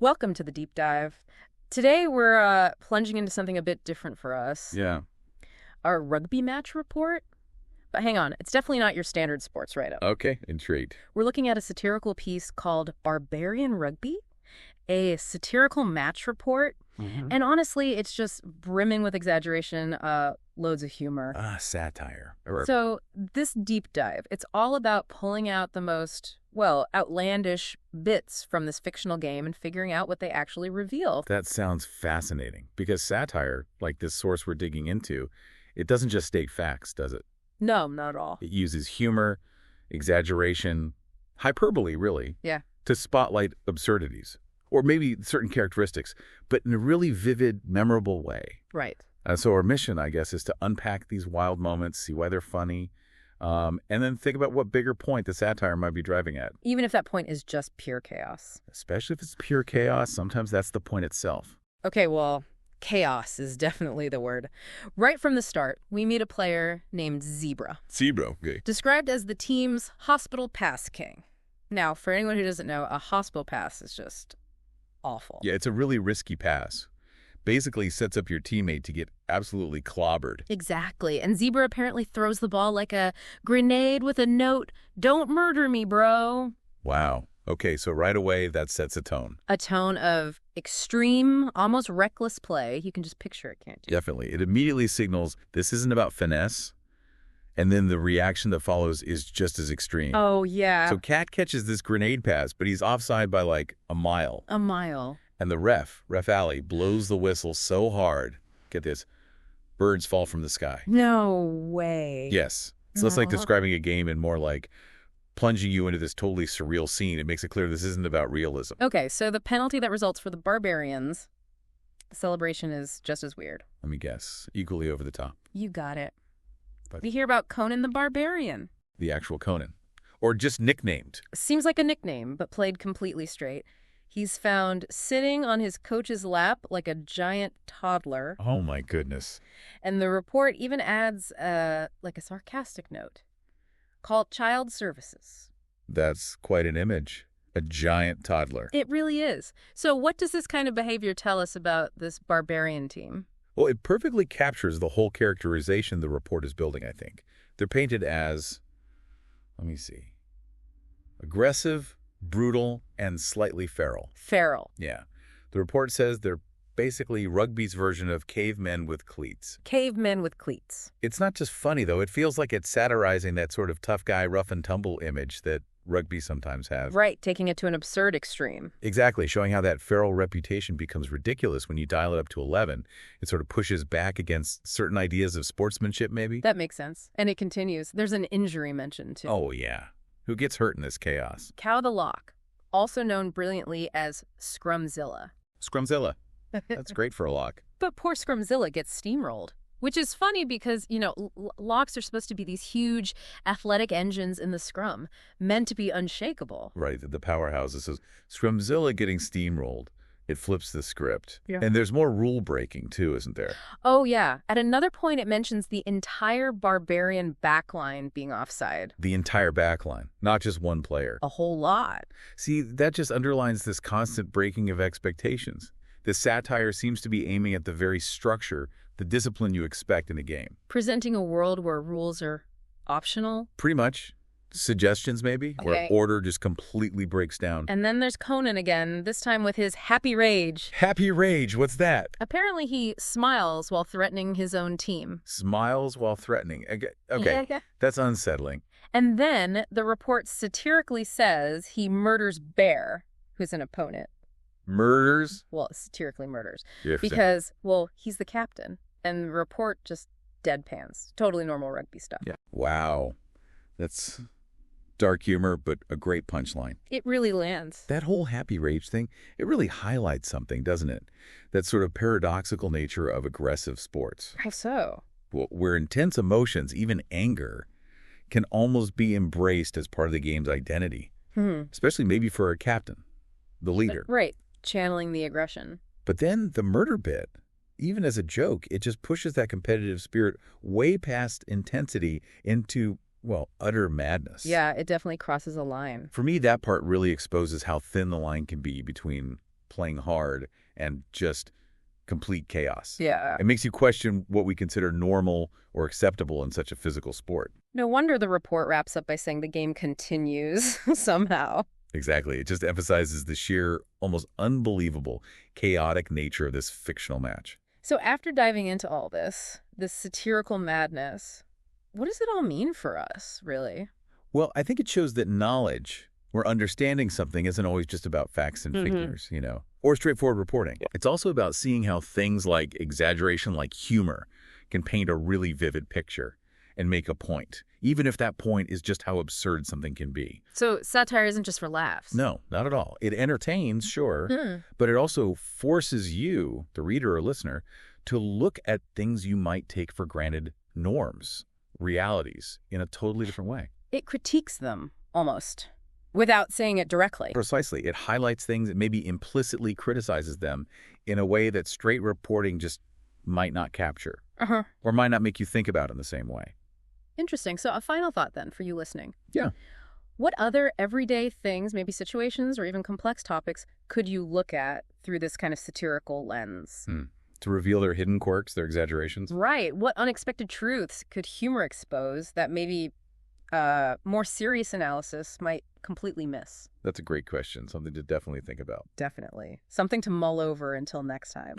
Welcome to the deep dive. Today we're plunging into something a bit different for us. Yeah. Our rugby match report. But hang on, it's definitely not your standard sports write-up. Okay, intrigued. We're looking at a satirical piece called Barbarian Rugby, a satirical match report. And honestly, it's just brimming with exaggeration, loads of humor. Satire. So this deep dive, it's all about pulling out the most, well, outlandish bits from this fictional game and figuring out what they actually reveal. That sounds fascinating, because satire, like this source we're digging into, it doesn't just state facts, does it? No, not at all. It uses humor, exaggeration, hyperbole, really, to spotlight absurdities, or maybe certain characteristics, but in a really vivid, memorable way. Right. So our mission, I guess, is to unpack these wild moments, see why they're funny, and then think about what bigger point the satire might be driving at. Even if that point is just pure chaos. Especially if it's pure chaos, sometimes that's the point itself. Okay, well, chaos is definitely the word. Right from the start, we meet a player named Zebra. Zebra, okay. Described as the team's hospital pass king. Now, for anyone who doesn't know, a hospital pass is just awful. Yeah, it's a really risky pass. Basically sets up your teammate to get absolutely clobbered. Exactly. And Zebra apparently throws the ball like a grenade with a note, "Don't murder me, bro." Wow. Okay, so right away, that sets a tone. A tone of extreme, almost reckless play. You can just picture it, can't you? Definitely. It immediately signals this isn't about finesse, and then the reaction that follows is just as extreme. Oh, yeah. So Cat catches this grenade pass, but he's offside by like a mile. A mile. And the ref Ali, blows the whistle so hard, get this, birds fall from the sky. No way. Yes. So it's like describing a game in more like plunging you into this totally surreal scene. It makes it clear this isn't about realism. Okay, so the penalty that results for the Barbarians, the celebration is just as weird. Let me guess. Equally over the top. You got it. But We hear about Conan the Barbarian. the actual Conan. Or just nicknamed. Seems like a nickname, but played completely straight. He's found sitting on his coach's lap like a giant toddler. Oh my goodness. And the report even adds like a sarcastic note. Called Child Services. That's quite an image. A giant toddler. It really is. So what does this kind of behavior tell us about this barbarian team? Well, it perfectly captures the whole characterization the report is building, I think. They're painted as, let me see, aggressive, brutal, and slightly feral. Feral. Yeah. The report says they're basically rugby's version of cavemen with cleats. Cavemen with cleats. It's not just funny, though. It feels like it's satirizing that sort of tough guy, rough and tumble image that rugby sometimes have. Right, taking it to an absurd extreme. Exactly, showing how that feral reputation becomes ridiculous when you dial it up to 11. It sort of pushes back against certain ideas of sportsmanship, maybe? That makes sense. And it continues. There's an injury mentioned, too. Oh, yeah. Who gets hurt in this chaos? Cow the Lock, also known brilliantly as Scrumzilla. Scrumzilla. That's great for a lock. But poor Scrumzilla gets steamrolled. Which is funny because, you know, locks are supposed to be these huge athletic engines in the scrum, meant to be unshakable. Right, the powerhouses. So Scrumzilla getting steamrolled, it flips the script. Yeah. And there's more rule breaking, too, isn't there? Oh, yeah. At another point, it mentions the entire Barbarian backline being offside. The entire backline, not just one player. A whole lot. See, that just underlines this constant breaking of expectations. The satire seems to be aiming at the very structure, the discipline you expect in a game. Presenting a world where rules are optional. Pretty much. Suggestions, maybe, where order just completely breaks down. And then there's Conan again, this time with his happy rage. Happy rage, what's that? Apparently he smiles while threatening his own team. Smiles while threatening. Okay, Yeah. that's unsettling. And then the report satirically says he murders Bear, who's an opponent. Murders? Well, satirically murders. Yeah, Because, well, he's the captain. And the report just deadpans. Totally normal rugby stuff. Yeah. Wow. That's dark humor, but a great punchline. It really lands. That whole happy rage thing, it really highlights something, doesn't it? That sort of paradoxical nature of aggressive sports. How so? Where intense emotions, even anger, can almost be embraced as part of the game's identity. Especially maybe for a captain, the leader. Right. Channeling the aggression. But then the murder bit, even as a joke, it just pushes that competitive spirit way past intensity into, well, utter madness. Yeah, it definitely crosses a line. For me, that part really exposes how thin the line can be between playing hard and just complete chaos. Yeah. It makes you question what we consider normal or acceptable in such a physical sport. No wonder the report wraps up by saying the game continues somehow. Exactly. It just emphasizes the sheer, almost unbelievable, chaotic nature of this fictional match. So after diving into all this satirical madness, what does it all mean for us, really? Well, I think it shows that knowledge or understanding something isn't always just about facts and figures, or straightforward reporting. It's also about seeing how things like exaggeration, like humor, can paint a really vivid picture and make a point, even if that point is just how absurd something can be. So satire isn't just for laughs? No, not at all. It entertains, sure, but it also forces you, the reader or listener, to look at things you might take for granted norms, realities, in a totally different way. It critiques them, almost, without saying it directly. Precisely. It highlights things, it maybe implicitly criticizes them in a way that straight reporting just might not capture, or might not make you think about in the same way. Interesting. So a final thought then for you listening. Yeah. What other everyday things, maybe situations or even complex topics, could you look at through this kind of satirical lens? To reveal their hidden quirks, their exaggerations? Right. What unexpected truths could humor expose that maybe more serious analysis might completely miss? That's a great question. Something to definitely think about. Definitely. Something to mull over until next time.